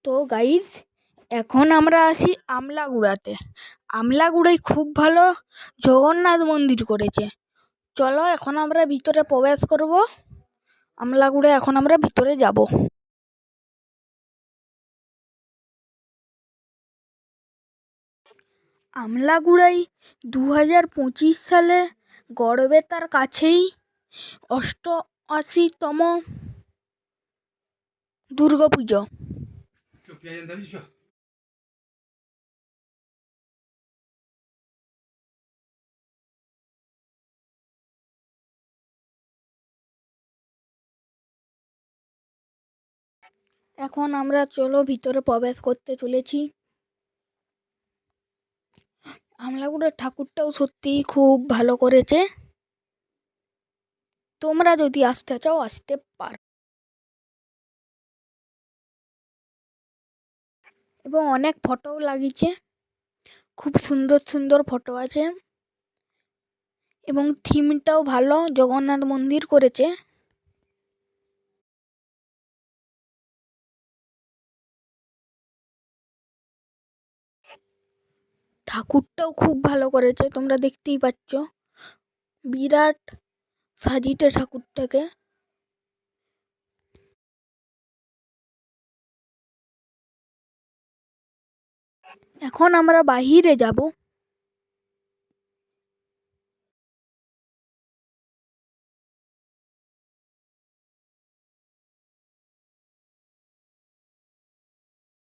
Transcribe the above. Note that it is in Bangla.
তো গাইজ, এখন আমরা আসি আমলাগুড়াতে। আমলাগুড়ায় খুব ভালো জগন্নাথ মন্দির করেছে। চলো এখন আমরা ভিতরে প্রবেশ করব। আমলাগুড়ে এখন আমরা ভিতরে যাব। আমলাগুড়ায় 2025 সালে গড়বেতার কাছেই 88তম দুর্গাপুজো। এখন আমরা চলো ভিতরে প্রবেশ করতে চলেছি। আমলাগুড়ার ঠাকুরটাও সত্যিই খুব ভালো করেছে। তোমরা যদি আসতে চাও আসতে পারো। এবং অনেক ফটোও লাগিয়েছে, খুব সুন্দর সুন্দর ফটো আছে এবং থিমটাও ভালো, জগন্নাথ মন্দির করেছে। ঠাকুরটাও খুব ভালো করেছে, তোমরা দেখতেই পাচ্ছ বিরাট সাজিতে ঠাকুরটাকে। এখন আমরা বাহিরে যাব।